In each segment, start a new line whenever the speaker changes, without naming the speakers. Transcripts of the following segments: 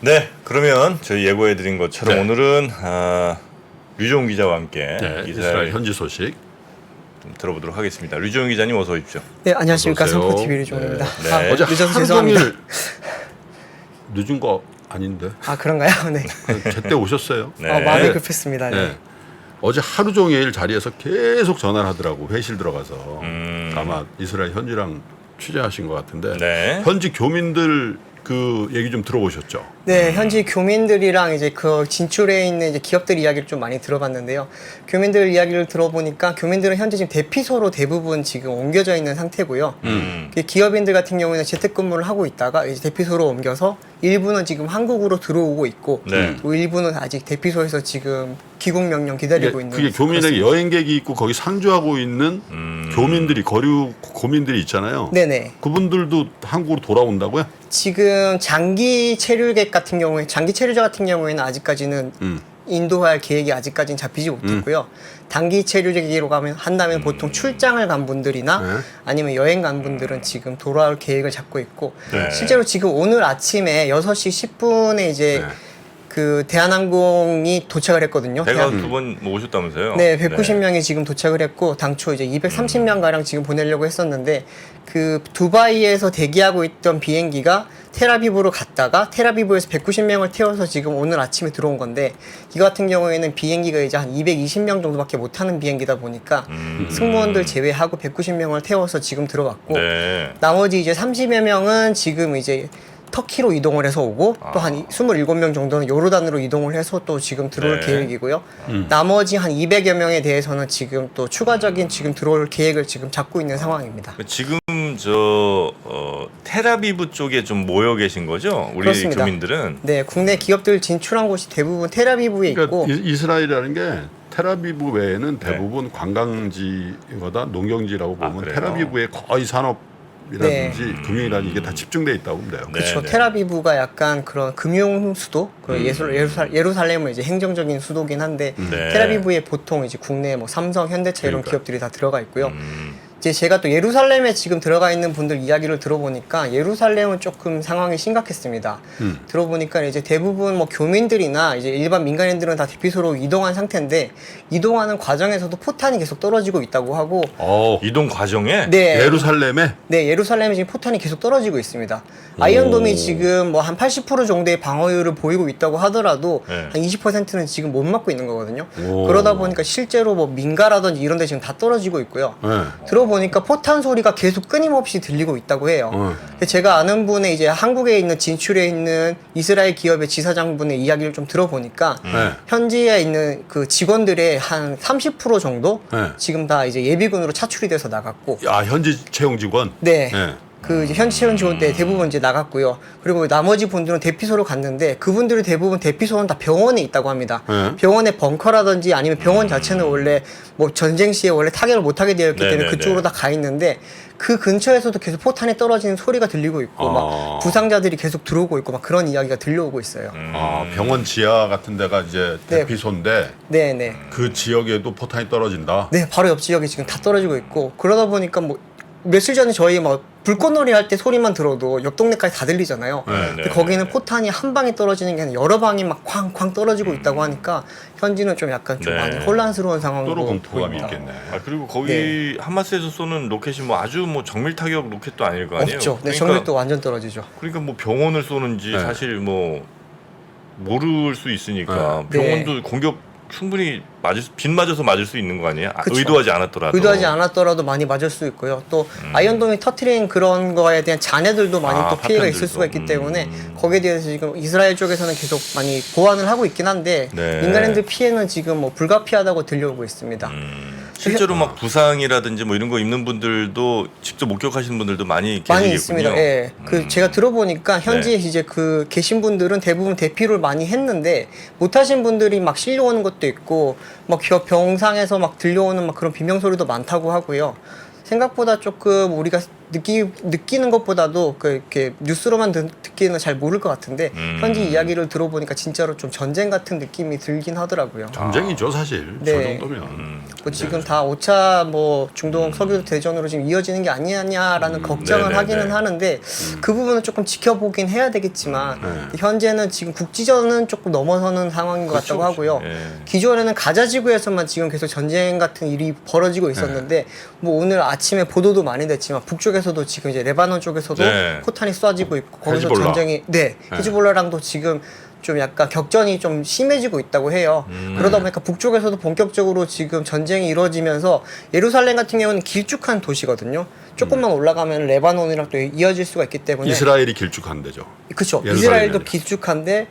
네, 그러면 저희 예고해드린 것처럼
네.
오늘은 류종훈 기자와 함께
네,
이스라엘
이스라엘 현지 소식.
좀 들어보도록 하겠습니다. 류종훈 기자님 어서 오십시오.
네, 안녕하십니까.
어서 오세요.
성포TV 류종훈입니다.
네.
아,
어제
늦어서
하루
죄송합니다.
종일 늦은 거 아닌데
아, 그런가요? 네.
제때 오셨어요.
네.
마음이 급했습니다. 네.
네. 어제 하루 종일 자리에서 계속 전화를 하더라고. 회실 들어가서 아마 이스라엘 현지랑 취재하신 것 같은데
네.
현지 교민들 그 얘기 좀 들어보셨죠?
네, 현지 교민들이랑 이제 그 진출해 있는 이제 기업들 이야기를 좀 많이 들어봤는데요. 교민들 이야기를 들어보니까 교민들은 현재 지금 대피소로 대부분 지금 옮겨져 있는 상태고요. 그 기업인들 같은 경우에는 재택근무를 하고 있다가 이제 대피소로 옮겨서 일부는 지금 한국으로 들어오고 있고
네.
또 일부는 아직 대피소에서 지금 귀국 명령 기다리고 있는.
그게 교민에게 여행객이 있고 거기 상주하고 있는 교민들이 거류 고민들이 있잖아요.
네네.
그분들도 한국으로 돌아온다고요?
지금 장기 체류객 같은 경우에 장기 체류자 같은 경우에는 아직까지는 인도할 계획이 아직까지는 잡히지 못했고요. 단기 체류객으로 한다면 보통 출장을 간 분들이나
네.
아니면 여행 간 분들은 지금 돌아올 계획을 잡고 있고
네.
실제로 지금 오늘 아침에 6시 10분에 이제
네.
그 대한항공이 도착을 했거든요.
배가 두 번 오셨다면서요?
네, 190명이 지금 도착을 했고 당초 이제 230명 가량 지금 보내려고 했었는데 그 두바이에서 대기하고 있던 비행기가 텔아비브로 갔다가 텔아비브에서 190명을 태워서 지금 오늘 아침에 들어온 건데 이 같은 경우에는 비행기가 이제 한 220명 정도밖에 못 타는 비행기다 보니까 승무원들 제외하고 190명을 태워서 지금 들어왔고
네.
나머지 이제 30여 명은 지금 이제 터키로 이동을 해서 오고 또 한 27명 정도는 요르단으로 이동을 해서 또 지금 들어올
네.
계획이고요. 나머지 한 200여 명에 대해서는 지금 또 추가적인 지금 들어올 계획을 지금 잡고 있는 상황입니다.
지금 저 텔아비브 쪽에 좀 모여 계신 거죠? 우리
그렇습니다.
교민들은.
네, 국내 기업들 진출한 곳이 대부분 텔아비브에
그러니까
있고
이스라엘이라는 게 텔아비브 외에는 대부분 관광지보다 농경지라고 보면
그래요?
텔아비브에 거의 산업이라든지 금융이라든지 이게 다 집중돼 있다고 보면 돼요.
네.
그렇죠. 텔아비브가 약간 그런 금융 수도, 그 예루살렘은 이제 행정적인 수도긴 한데
네.
텔아비브에 보통 이제 국내 뭐 삼성, 현대차 이런
그러니까요.
기업들이 다 들어가 있고요. 이제 제가 또 예루살렘에 지금 들어가 있는 분들 이야기를 들어보니까 예루살렘은 조금 상황이 심각했습니다. 들어보니까 이제 대부분 뭐 교민들이나 이제 일반 민간인들은 다 대피소로 이동한 상태인데 이동하는 과정에서도 포탄이 계속 떨어지고 있다고 하고
이동 과정에
네,
예루살렘에
네, 예루살렘에 지금 포탄이 계속 떨어지고 있습니다. 아이언돔이 지금 뭐 한 80% 정도의 방어율을 보이고 있다고 하더라도
네.
한 20%는 지금 못 맞고 있는 거거든요.
오.
그러다 보니까 실제로 뭐 민가라든지 이런 데 지금 다 떨어지고 있고요.
네.
들어보니까 포탄 소리가 계속 끊임없이 들리고 있다고 해요. 근데 제가 아는 분의 이제 한국에 있는 진출해 있는 이스라엘 기업의 지사장분의 이야기를 좀 들어보니까
네.
현지에 있는 그 직원들의 한 30% 정도
네.
지금 다 이제 예비군으로 차출이 돼서 나갔고
야 현지 채용 직원.
네.
네.
그 이제 현지 채용 지원 때 대부분 이제 나갔고요. 그리고 나머지 분들은 대피소로 갔는데 그분들이 대부분 대피소는 다 병원에 있다고 합니다.
네.
병원에 벙커라든지 아니면 병원 자체는 원래 뭐 전쟁 시에 원래 타격을 못 하게 되어 있기 때문에
네네네.
그쪽으로 다 가 있는데 그 근처에서도 계속 포탄이 떨어지는 소리가 들리고 있고 막 부상자들이 계속 들어오고 있고 막 그런 이야기가 들려오고 있어요.
아 병원 지하 같은 데가 이제
네.
대피소인데
네네.
그 지역에도 포탄이 떨어진다.
네, 바로 옆 지역이 지금 다 떨어지고 있고 그러다 보니까 뭐 며칠 전에 저희 막 불꽃놀이 할 때 소리만 들어도 옆 동네까지 다 들리잖아요.
네,
근데
네,
거기는 포탄이 한 방에 떨어지는 게 아니라 여러 방이 막 쾅쾅 떨어지고 있다고 하니까 현지는 좀 약간 좀
네.
많이 혼란스러운 상황으로
또로 공포감이
보입니다.
있겠네.
그리고 거기 하마스에서 쏘는 로켓이 뭐 아주 뭐 정밀 타격 로켓도 아닐 거 아니에요?
없죠. 네,
그러니까,
정밀도 완전 떨어지죠.
그러니까 뭐 병원을 쏘는지
네.
사실 뭐 모를 수 있으니까
네.
병원도 공격 충분히 빗 맞아서 맞을 수 있는 거 아니에요?
그쵸.
의도하지 않았더라도.
의도하지 않았더라도 많이 맞을 수 있고요. 또 아이언돔이 터트린 그런 거에 대한 잔해들도 많이 또 피해가 있을
파편들도.
수가 있기 때문에 거기에 대해서 지금 이스라엘 쪽에서는 계속 많이 보완을 하고 있긴 한데
네.
민간인들 피해는 지금 뭐 불가피하다고 들려오고 있습니다.
실제로 막 부상이라든지 뭐 이런 거 입는 분들도 직접 목격하시는 분들도 많이 계시겠군요.
많이 있습니다. 예. 그 제가 들어보니까 현지에
네.
이제 그 계신 분들은 대부분 대피를 많이 했는데 못하신 분들이 막 실려오는 것도 있고 막 병상에서 막 들려오는 막 그런 비명 소리도 많다고 하고요. 생각보다 조금 우리가 느끼는 것보다도 이렇게 뉴스로만 듣기는 잘 모를 것 같은데 현지 이야기를 들어보니까 진짜로 좀 전쟁 같은 느낌이 들긴 하더라고요.
전쟁이죠 사실.
네.
저 정도면.
뭐 지금 다 5차 뭐 중동 석유 대전으로 지금 이어지는 게 아니냐라는 걱정을
네네네.
하기는 하는데 그 부분은 조금 지켜보긴 해야 되겠지만 현재는 지금 국지전은 조금 넘어서는 상황인 것 같다고 하고요.
예.
기존에는 가자 지구에서만 지금 계속 전쟁 같은 일이 벌어지고 있었는데 뭐 오늘 아침에 보도도 많이 됐지만 북쪽에서도 지금 이제 레바논 쪽에서도
네.
포탄이 쏴지고 있고 거기서
헤즈볼라.
전쟁이 히즈볼라랑도 지금 좀 약간 격전이 좀 심해지고 있다고 해요. 그러다 보니까 북쪽에서도 본격적으로 지금 전쟁이 이루어지면서 예루살렘 같은 경우는 길쭉한 도시거든요. 조금만 올라가면 레바논이랑 또 이어질 수가 있기 때문에
이스라엘이 길쭉한 데죠.
그렇죠.
예루살렘이
이스라엘도
아니라.
길쭉한데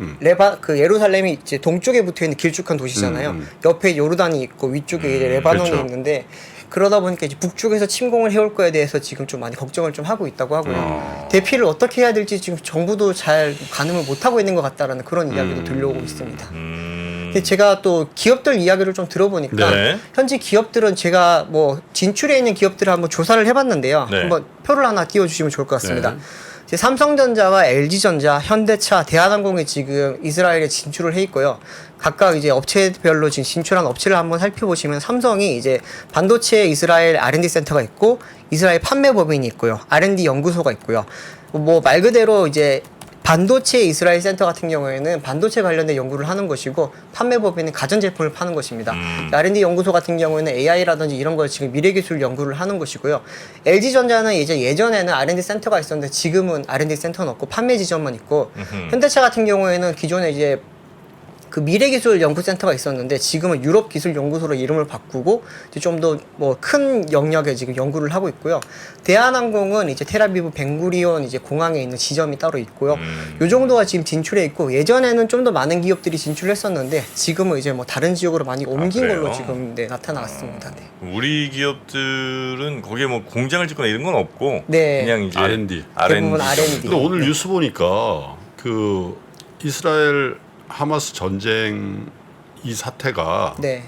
예루살렘이 이제 동쪽에 붙어 있는 길쭉한 도시잖아요. 옆에 요르단이 있고 위쪽에 이제 레바논이
그렇죠.
있는데 그러다 보니까 이제 북쪽에서 침공을 해올 거에 대해서 지금 좀 많이 걱정을 좀 하고 있다고 하고요. 대피를 어떻게 해야 될지 지금 정부도 잘 가늠을 못 하고 있는 것 같다라는 그런 이야기도 들려오고 있습니다. 근데 제가 또 기업들 이야기를 좀 들어보니까
네.
현지 기업들은 제가 뭐 진출해 있는 기업들을 한번 조사를 해봤는데요.
네.
한번 표를 하나 띄워주시면 좋을 것 같습니다.
네.
이제 삼성전자와 LG전자, 현대차, 대한항공이 지금 이스라엘에 진출을 해 있고요. 각각 이제 업체별로 지금 진출한 업체를 한번 살펴보시면 삼성이 이제 반도체 이스라엘 R&D 센터가 있고 이스라엘 판매 법인이 있고요. R&D 연구소가 있고요. 뭐 말 그대로 이제 반도체 이스라엘 센터 같은 경우에는 반도체 관련된 연구를 하는 것이고 판매 법인은 가전제품을 파는 것입니다. R&D 연구소 같은 경우에는 AI라든지 이런 걸 지금 미래기술 연구를 하는 것이고요. LG전자는 이제 예전에는 R&D 센터가 있었는데 지금은 R&D 센터는 없고 판매 지점만 있고 현대차 같은 경우에는 기존에 이제 그 미래기술 연구센터가 있었는데 지금은 유럽기술연구소로 이름을 바꾸고 이제 좀 더 뭐 큰 영역에 지금 연구를 하고 있고요. 대한항공은 이제 텔아비브 벤구리온 이제 공항에 있는 지점이 따로 있고요. 요 정도가 지금 진출해 있고 예전에는 좀 더 많은 기업들이 진출했었는데 지금은 이제 뭐 다른 지역으로 많이 옮긴
그래요?
걸로 지금 나타났습니다. 네.
우리 기업들은 거기에 뭐 공장을 짓거나 이런 건 없고
네.
그냥 이제
R&D.
대부분 R&D.
근데 오늘 뉴스 보니까 그 이스라엘 하마스 전쟁 이 사태가
네.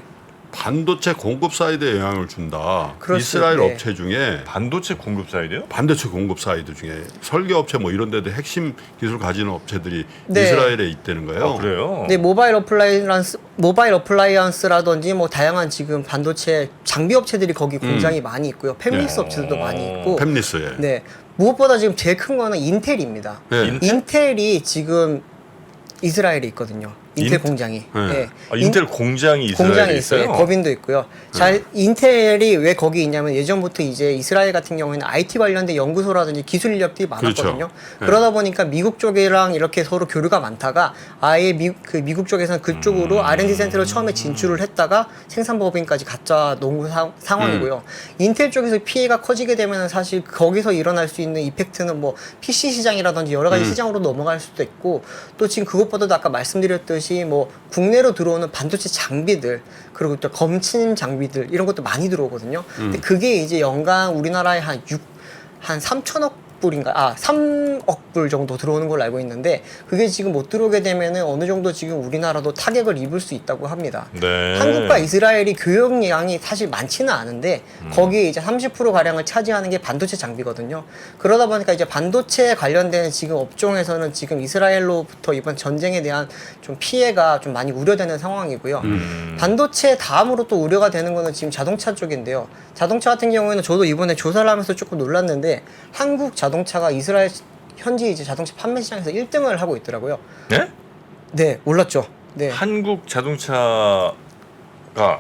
반도체 공급 사이드에 영향을 준다.
그럴 수-
이스라엘
네.
업체 중에
반도체 공급 사이드요?
반도체 공급 사이드 중에 설계 업체 뭐 이런 데도 핵심 기술 가지는 업체들이
네.
이스라엘에 있다는 거예요.
그래요?
네, 모바일 어플라이언스라든지 뭐 다양한 지금 반도체 장비 업체들이 거기 공장이 많이 있고요. 팹리스
네.
업체들도 많이 있고.
팹리스에.
네. 무엇보다 지금 제일 큰 거는 인텔입니다.
네.
인텔이 지금 이스라엘에 있거든요. 인텔
인-
공장이.
네.
네.
아, 인텔 공장이 이스라엘에
공장이 있어요. 법인도 있고요. 인텔이 왜 거기 있냐면 예전부터 이제 이스라엘 같은 경우에는 IT 관련된 연구소라든지 기술 인력들이 많았거든요.
그렇죠. 네.
그러다 보니까 미국 쪽이랑 이렇게 서로 교류가 많다가 아예 미국 쪽에서는 그쪽으로 R&D 센터를 처음에 진출을 했다가 생산 법인까지 갖다 놓은 상황이고요. 인텔 쪽에서 피해가 커지게 되면 사실 거기서 일어날 수 있는 이펙트는 뭐 PC 시장이라든지 여러 가지 시장으로 넘어갈 수도 있고 또 지금 그것보다도 아까 말씀드렸듯이 뭐 국내로 들어오는 반도체 장비들 그리고 또 검침 장비들 이런 것도 많이 들어오거든요. 근데 그게 이제 연간 우리나라에 한 3천억 불인가 3억 불 정도 들어오는 걸로 알고 있는데 그게 지금 못 들어오게 되면은 어느 정도 지금 우리나라도 타격을 입을 수 있다고 합니다.
네.
한국과 이스라엘이 교역량이 사실 많지는 않은데 거기에 이제 30% 가량을 차지하는 게 반도체 장비거든요. 그러다 보니까 이제 반도체 관련된 지금 업종에서는 지금 이스라엘로부터 이번 전쟁에 대한 좀 피해가 좀 많이 우려되는 상황이고요. 반도체 다음으로 또 우려가 되는 거는 지금 자동차 쪽인데요. 자동차 같은 경우에는 저도 이번에 조사를 하면서 조금 놀랐는데 한국 자동차가 이스라엘 현지 이제 자동차 판매 시장에서 1등을 하고 있더라고요.
네?
네, 몰랐죠. 네.
한국 자동차가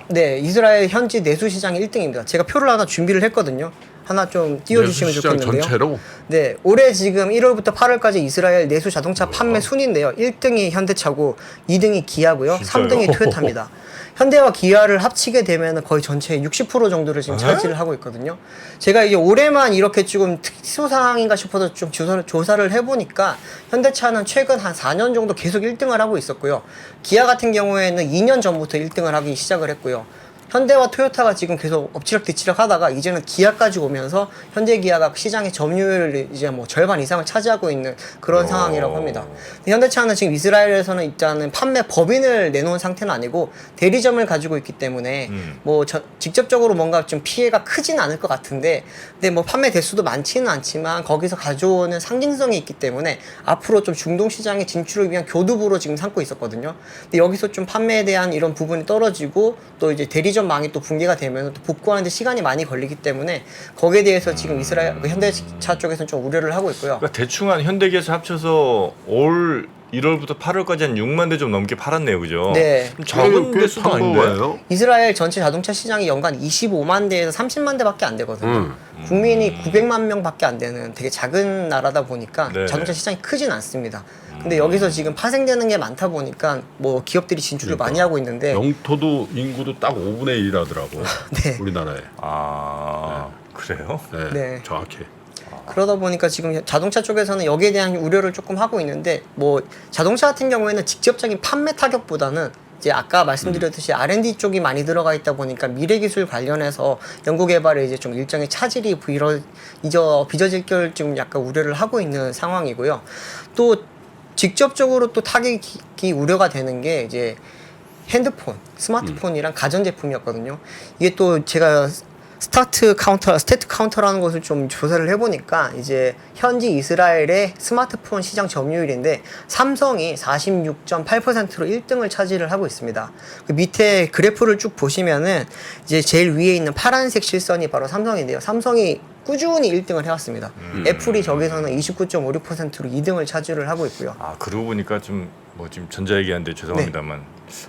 네, 이스라엘 현지 내수 시장 1등입니다. 제가 표를 하나 준비를 했거든요. 하나 좀 띄워주시면
내수시장
좋겠는데요.
전체로
네, 올해 지금 1월부터 8월까지 이스라엘 내수 자동차 판매 순인데요. 1등이 현대차고 2등이 기아고요.
진짜요?
3등이 토요타입니다. 현대와 기아를 합치게 되면 거의 전체의 60% 정도를 지금 차지를 하고 있거든요. 제가 이제 올해만 이렇게 조금 특수 상황인가 싶어서 좀 조사를 해보니까 현대차는 최근 한 4년 정도 계속 1등을 하고 있었고요. 기아 같은 경우에는 2년 전부터 1등을 하기 시작을 했고요. 현대와 토요타가 지금 계속 엎치락뒤치락 하다가 이제는 기아까지 오면서 현대 기아가 시장의 점유율을 이제 뭐 절반 이상을 차지하고 있는 그런 상황이라고 합니다. 근데 현대차는 지금 이스라엘에서는 일단은 판매 법인을 내놓은 상태는 아니고 대리점을 가지고 있기 때문에 뭐 직접적으로 뭔가 좀 피해가 크진 않을 것 같은데, 근데 뭐 판매 대수도 많지는 않지만 거기서 가져오는 상징성이 있기 때문에 앞으로 좀 중동 시장에 진출을 위한 교두보로 지금 삼고 있었거든요. 근데 여기서 좀 판매에 대한 이런 부분이 떨어지고 또 이제 대리점망이 또 붕괴가 되면 또 복구하는데 시간이 많이 걸리기 때문에 거기에 대해서 지금 이스라엘 현대차 쪽에서는 좀 우려를 하고 있고요.
그러니까 대충 한 현대기아차 합쳐서 올 1월부터 8월까지 한 6만 대 좀 넘게 팔았네요, 그죠?
네.
좀 적은
꽤
대수도
탄
아닌데.
거예요?
이스라엘 전체 자동차 시장이 연간 25만 대에서 30만 대밖에 안 되거든요. 국민이 900만 명밖에 안 되는 되게 작은 나라다 보니까
네.
자동차 시장이 크진 않습니다. 근데 여기서 지금 파생되는 게 많다 보니까 뭐 기업들이 진출을
그러니까.
많이 하고 있는데
영토도 인구도 딱 5분의 1이라더라고.
네.
우리나라에.
아, 그래요?
네,
네.
정확해.
그러다 보니까 지금 자동차 쪽에서는 여기에 대한 우려를 조금 하고 있는데, 뭐 자동차 같은 경우에는 직접적인 판매 타격보다는 이제 아까 말씀드렸듯이 R&D 쪽이 많이 들어가 있다 보니까 미래 기술 관련해서 연구 개발에 이제 좀 일정의 차질이 빚어질 걸 지금 약간 우려를 하고 있는 상황이고요. 또 직접적으로 또 타격이 우려가 되는 게 이제 핸드폰, 스마트폰이랑 가전제품이었거든요. 이게 또 제가 스테트 카운터라는 것을 좀 조사를 해보니까 이제 현지 이스라엘의 스마트폰 시장 점유율인데 삼성이 46.8%로 1등을 차지를 하고 있습니다. 그 밑에 그래프를 쭉 보시면은 이제 제일 위에 있는 파란색 실선이 바로 삼성인데요. 삼성이 꾸준히 1등을 해왔습니다. 애플이 저기서는 29.56%로 2등을 차지를 하고 있고요.
아, 그러고 보니까 좀 뭐 지금 전자 얘기하는데 죄송합니다만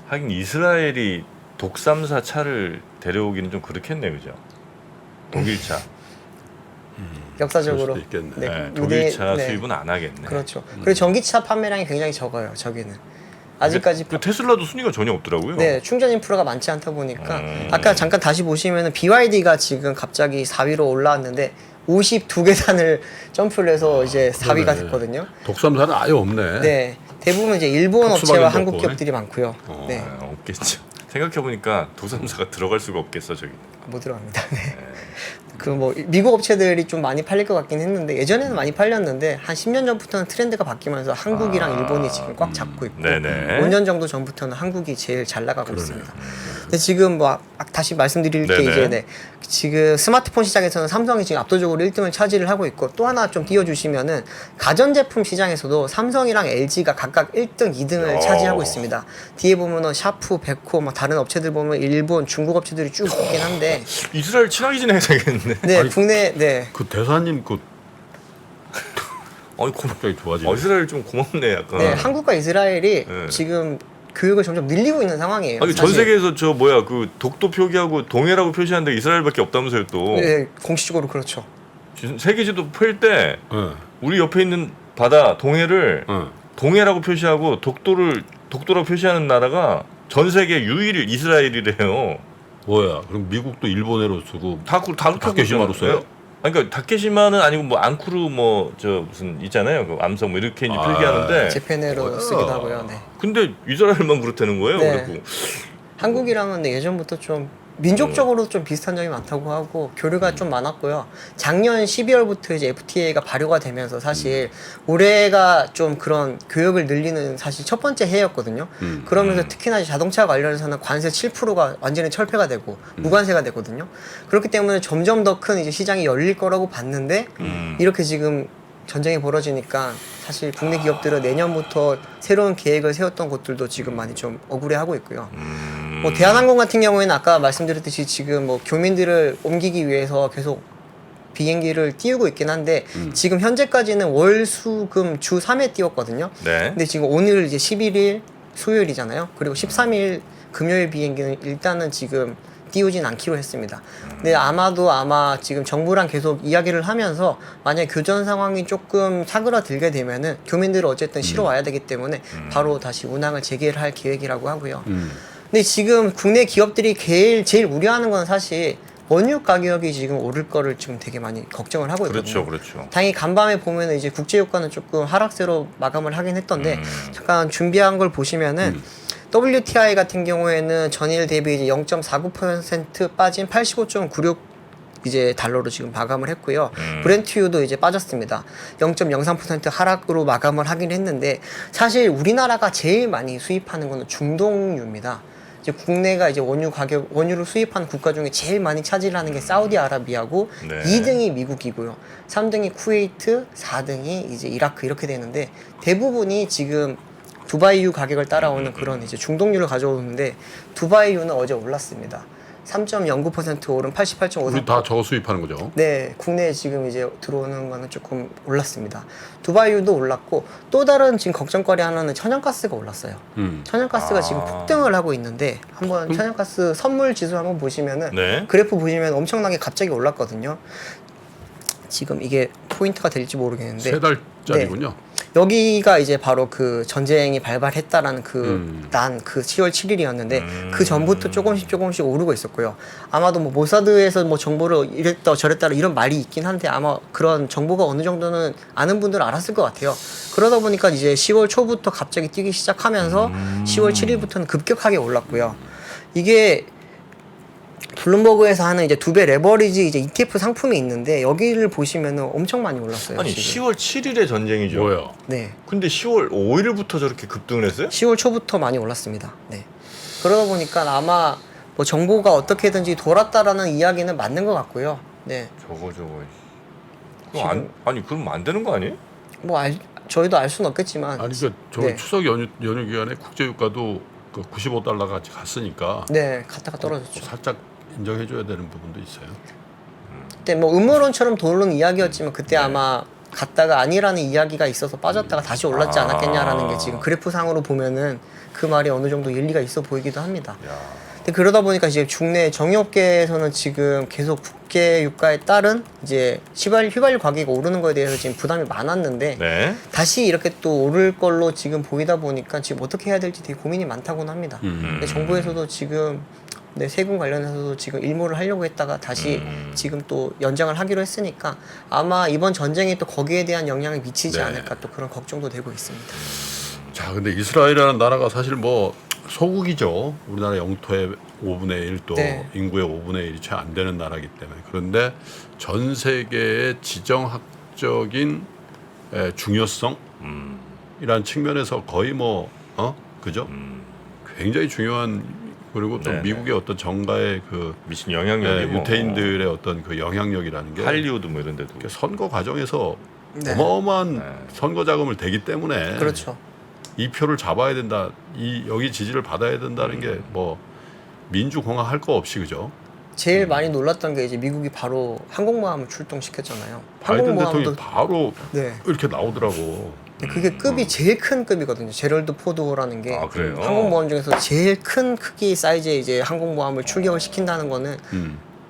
하긴 이스라엘이 독삼사 차를 데려오기는 좀 그렇겠네요, 그죠? 독일차.
역사적으로
그럴 수도 있겠네.
네,
무대-
독일차
네.
수입은 안 하겠네.
그렇죠. 그리고 전기차 판매량이 굉장히 적어요. 저기는 아직까지
그 테슬라도 순위가 전혀 없더라고요.
네, 충전 인프라가 많지 않다 보니까 아까 잠깐 다시 보시면은 BYD가 지금 갑자기 4위로 올라왔는데 52계단을 점프를 해서 이제 4위가
그러네.
됐거든요.
독삼사는 아예 없네.
네, 대부분 이제 일본
폭스바겐도
업체와 한국
없고,
기업들이 많고요. 네,
아, 없겠죠. 생각해보니까 도삼사가 들어갈 수가 없겠어 저기.
못 들어갑니다. 네. 그 뭐 미국 업체들이 좀 많이 팔릴 것 같긴 했는데 예전에는 많이 팔렸는데 한 10년 전부터는 트렌드가 바뀌면서 한국이랑 일본이 지금 꽉 잡고 있고
네네.
5년 정도 전부터는 한국이 제일 잘 나가고 있습니다. 근데 지금 뭐 다시 말씀드릴 게
네네.
이제 네, 지금 스마트폰 시장에서는 삼성이 지금 압도적으로 1등을 차지를 하고 있고 또 하나 좀 띄워주시면은 가전제품 시장에서도 삼성이랑 LG가 각각 1등, 2등을 차지하고 있습니다. 뒤에 보면은 샤프, 베코, 뭐 다른 업체들 보면 일본, 중국 업체들이 쭉 있긴 한데
이스라엘 친하게 지내야겠네.
네,
아니,
국내 네.
그 대사님 그
어이
갑자기 좋아지네.
이스라엘 좀 고맙네 약간.
네, 한국과 이스라엘이
네.
지금 교육을 점점 늘리고 있는 상황이에요.
아니 전
사실.
세계에서 저 뭐야 그 독도 표기하고 동해라고 표시하는 데 이스라엘밖에 없다면서요 또.
네, 공식적으로 그렇죠.
세계 지도 펼 때
네.
우리 옆에 있는 바다 동해를
네.
동해라고 표시하고 독도라고 표시하는 나라가 전 세계 유일 이스라엘이래요.
뭐야? 그럼 미국도 일본어로 쓰고
다
다케시마로 써요?
아니, 그러니까 다케시마는 아니고 뭐 앙쿠르 뭐 저 무슨 있잖아요. 그 암석 뭐 이렇게 이제
아,
표기하는데.
제페네로 쓰기도 하고요. 네.
근데 이스라엘만 그렇다는 거예요.
네.
그리고
한국이랑은 네, 예전부터 좀 민족적으로 좀 비슷한 점이 많다고 하고 교류가 좀 많았고요. 작년 12월부터 이제 FTA가 발효가 되면서 사실 올해가 좀 그런 교역을 늘리는 사실 첫 번째 해였거든요. 그러면서 특히나 이제 자동차 관련해서는 관세 7%가 완전히 철폐가 되고 무관세가 되거든요. 그렇기 때문에 점점 더 큰 이제 시장이 열릴 거라고 봤는데 이렇게 지금 전쟁이 벌어지니까 사실 국내 기업들은 내년부터 새로운 계획을 세웠던 곳들도 지금 많이 좀 억울해하고 있고요. 뭐 대한항공 같은 경우에는 아까 말씀드렸듯이 지금 뭐 교민들을 옮기기 위해서 계속 비행기를 띄우고 있긴 한데 지금 현재까지는 월, 수, 금, 주 3회 띄웠거든요.
네.
근데 지금 오늘 이제 11일 수요일이잖아요. 그리고 13일 금요일 비행기는 일단은 지금 띄우진 않기로 했습니다. 근데 아마 지금 정부랑 계속 이야기를 하면서 만약에 교전 상황이 조금 사그라들게 되면은 교민들은 어쨌든 쉬러 와야 되기 때문에 바로 다시 운항을 재개할 계획이라고 하고요. 근데 지금 국내 기업들이 제일 우려하는 건 사실 원유 가격이 지금 오를 거를 지금 되게 많이 걱정을 하고 있거든요.
그렇죠.
당연히 간밤에 보면은 이제 국제 유가는 조금 하락세로 마감을 하긴 했던데 잠깐 준비한 걸 보시면은 WTI 같은 경우에는 전일 대비 이제 0.49% 빠진 85.96 이제 달러로 지금 마감을 했고요. 브렌트유도 이제 빠졌습니다. 0.03% 하락으로 마감을 하긴 했는데 사실 우리나라가 제일 많이 수입하는 거는 중동유입니다. 이제 국내가 이제 원유를 수입하는 국가 중에 제일 많이 차지하는 게 사우디아라비아고
네.
2등이 미국이고요. 3등이 쿠웨이트, 4등이 이제 이라크 이렇게 되는데 대부분이 지금 두바이유 가격을 따라오는 그런 이제 중동유를 가져오는데 두바이유는 어제 올랐습니다. 3.09% 오른 88.53%.
우리 다 저거 수입하는 거죠.
네, 국내에 지금 이제 들어오는 거는 조금 올랐습니다. 두바이유도 올랐고 또 다른 지금 걱정거리 하나는 천연가스가 올랐어요. 천연가스가 지금 폭등을 하고 있는데 한번 천연가스 선물 지수 한번 보시면은
네.
그래프 보시면 엄청나게 갑자기 올랐거든요. 지금 이게 포인트가 될지 모르겠는데
세 달짜리군요.
여기가 이제 바로 그 전쟁이 발발했다라는 난 그 10월 7일이었는데 그 전부터 조금씩 오르고 있었고요. 아마도 뭐 모사드에서 뭐 정보를 이랬다 저랬다 이런 말이 있긴 한데 아마 그런 정보가 어느 정도는 아는 분들은 알았을 것 같아요. 그러다 보니까 이제 10월 초부터 갑자기 뛰기 시작하면서 10월 7일부터는 급격하게 올랐고요. 이게 블룸버그에서 하는 이제 2배 레버리지 이제 ETF 상품이 있는데 여기를 보시면은 엄청 많이 올랐어요.
아니
지금.
10월 7일에 전쟁이죠.
뭐예요?
네.
근데 10월 5일부터 저렇게 급등을 했어요?
10월 초부터 많이 올랐습니다. 네. 그러다 보니까 아마 뭐 정보가 어떻게든지 돌았다라는 이야기는 맞는 것 같고요. 네.
저거. 아니 그럼 안 되는 거 아니에요?
뭐 저희도 알 수는 없겠지만.
아니 그 저
네.
추석 연휴 기간에 국제 유가도 그 95달러가 갔으니까
네, 갔다가 떨어졌죠.
살짝 인정해줘야 되는 부분도 있어요.
그때 뭐 음모론처럼 도는 이야기였지만 그때 아마 갔다가 아니라는 이야기가 있어서 빠졌다가 다시 올랐지 않았겠냐라는 게 지금 그래프상으로 보면은 그 말이 어느 정도 일리가 있어 보이기도 합니다. 근데 그러다 보니까 이제 국내 정유업계에서는 지금 계속 국제 유가에 따른 이제 휘발유 가격이 오르는 거에 대해서 지금 부담이 많았는데
네.
다시 이렇게 또 오를 걸로 지금 보이다 보니까 지금 어떻게 해야 될지 되게 고민이 많다고는 합니다. 근데 정부에서도 지금 세금 관련해서도 지금 일몰을 하려고 했다가 다시 지금 또 연장을 하기로 했으니까 아마 이번 전쟁이 또 거기에 대한 영향을 미치지
네.
않을까 또 그런 걱정도 되고 있습니다.
자, 근데 이스라엘이라는 나라가 사실 뭐 소국이죠. 우리나라 영토의 5분의 1도
네.
인구의 5분의 1이 채 안 되는 나라이기 때문에 그런데 전 세계의 지정학적인 중요성이라는 측면에서 거의 뭐 그죠? 굉장히 중요한 그리고 또
네네.
미국의 어떤 정가의 그
미친 영향력이 뭐
유태인들의 어떤 그 영향력이라는 게
할리우드 뭐 이런 데도
선거 과정에서
네.
어마어마한 선거 자금을 대기 때문에
그렇죠.
이 표를 잡아야 된다. 여기 지지를 받아야 된다는 게 뭐 민주공화 할 거 없이 그죠?
제일 많이 놀랐던 게 이제 미국이 바로 항공모함을 출동시켰잖아요.
바이든 대통령이 바로
네.
이렇게 나오더라고.
그게 급이 제일 큰 급이거든요. 제럴드 포드호라는 게
아, 그래요?
항공모함 중에서 제일 큰 크기 사이즈의 이제 항공모함을 출격을 시킨다는 거는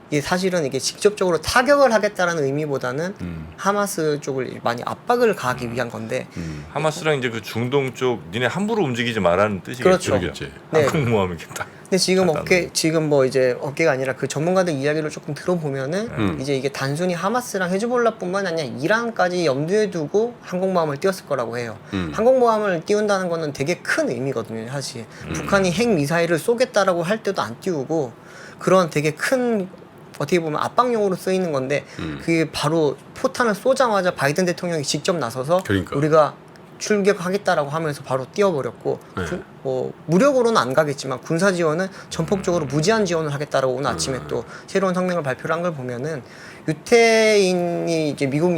이게 사실은 이게 직접적으로 타격을 하겠다라는 의미보다는 하마스 쪽을 많이 압박을 가하기 위한 건데
하마스랑 이제 그 중동 쪽 니네 함부로 움직이지 말라는 뜻이겠죠.
그렇죠.
그러겠지.
네.
항공모함 이렇게 딱.
근데 지금 지금 뭐 이제 업계가 아니라 그 전문가들 이야기를 조금 들어보면은 이제 이게 단순히 하마스랑 헤즈볼라뿐만 아니라 이란까지 염두에 두고 항공모함을 띄웠을 거라고 해요. 항공모함을 띄운다는 거는 되게 큰 의미거든요, 사실. 북한이 핵 미사일을 쏘겠다라고 할 때도 안 띄우고 그런 되게 큰 어떻게 보면 압박용으로 쓰이는 건데 그게 바로 포탄을 쏘자마자 바이든 대통령이 직접 나서서
그러니까.
우리가 출격하겠다라고 하면서 바로 띄워버렸고
네.
뭐 무력으로는 안 가겠지만 군사 지원은 전폭적으로 무제한 지원을 하겠다라고 오늘 아침에 또 새로운 성명을 발표를 한 걸 보면은 유태인이 이제 미국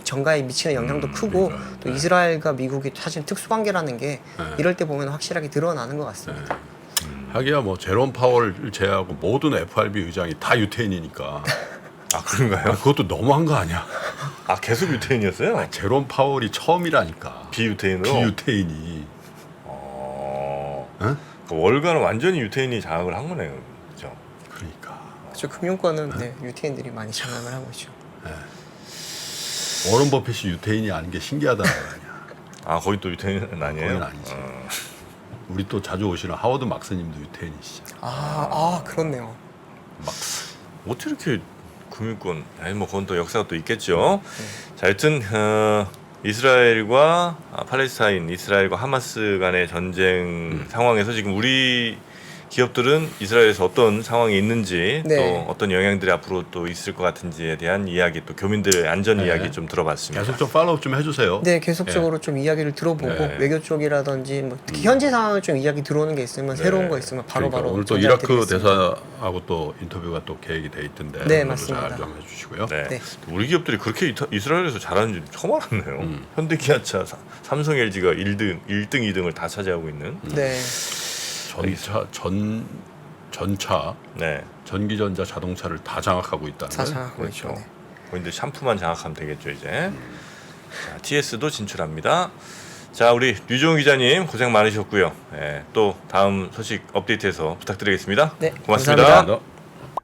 정가에 미치는 영향도 크고 또 이스라엘과 미국이 사실 특수관계라는 게 이럴 때 보면 확실하게 드러나는 것 같습니다.
하기야 뭐 제롬 파월을 제외하고 모든 FRB 의장이 다 유태인이니까
아 그런가요?
그것도 너무한 거 아니야?
아 계속 유태인이었어요?
제롬 파월이 처음이라니까.
비유태인으로?
비유태인이. 응?
그 월가는 완전히 유태인이 장악을 한 거네요. 그렇죠?
그러니까.
그렇죠. 금융권은 유태인들이 많이 장악을 하고 있죠.
워런 버핏이 유태인이 아닌 게 신기하다는 거 아니야.
아 거기 또 유태인은 아니에요?
거긴 아니지. 우리 또 자주 오시는 하워드 막스님도 유태인이시잖아.
그렇네요.
막스.
어떻게 이렇게 금융권? 아니 뭐 그건 또 역사가 또 있겠죠. 자, 하여튼 이스라엘과 팔레스타인, 이스라엘과 하마스 간의 전쟁 상황에서 지금 우리 기업들은 이스라엘에서 어떤 상황이 있는지
네.
또 어떤 영향들이 앞으로 또 있을 것 같은지에 대한 이야기, 또 교민들의 안전
네.
이야기 좀 들어봤습니다.
계속 좀 팔로우 좀 해주세요.
네, 계속적으로 좀 이야기를 들어보고
네.
외교 쪽이라든지 뭐 특히 현지 상황을 좀 이야기 들어오는 게 있으면
네.
새로운 거 있으면 바로바로
그러니까 오늘 또 이라크 대사하고 또 인터뷰가 또 계획이 돼 있던데
네,
오늘도
맞습니다.
잘 좀 해주시고요.
네.
네.
우리 기업들이 그렇게 이스라엘에서 잘하는 줄 처음 알았네요. 현대기아차, 삼성 LG가 1등, 2등을 다 차지하고 있는.
네.
전차,
네.
전기전자 자동차를 다 장악하고 있다는 거예요.
사상하고
그렇죠.
있죠. 네.
근데 샴푸만 장악하면 되겠죠 이제. 자, TS도 진출합니다. 자, 우리 류종우 기자님 고생 많으셨고요. 예, 또 다음 소식 업데이트해서 부탁드리겠습니다.
네,
고맙습니다.
감사합니다.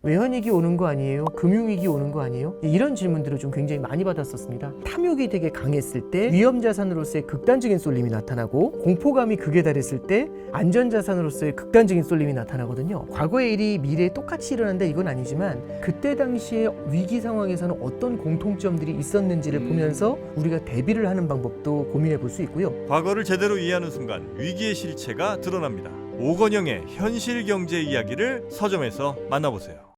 외환위기 오는 거 아니에요? 금융위기 오는 거 아니에요? 이런 질문들을 좀 굉장히 많이 받았었습니다. 탐욕이 되게 강했을 때 위험자산으로서의 극단적인 쏠림이 나타나고 공포감이 극에 달했을 때 안전자산으로서의 극단적인 쏠림이 나타나거든요. 과거의 일이 미래에 똑같이 일어난다 이건 아니지만 그때 당시에 위기 상황에서는 어떤 공통점들이 있었는지를 보면서 우리가 대비를 하는 방법도 고민해 볼 수 있고요.
과거를 제대로 이해하는 순간 위기의 실체가 드러납니다. 오건영의 현실 경제 이야기를 서점에서 만나보세요.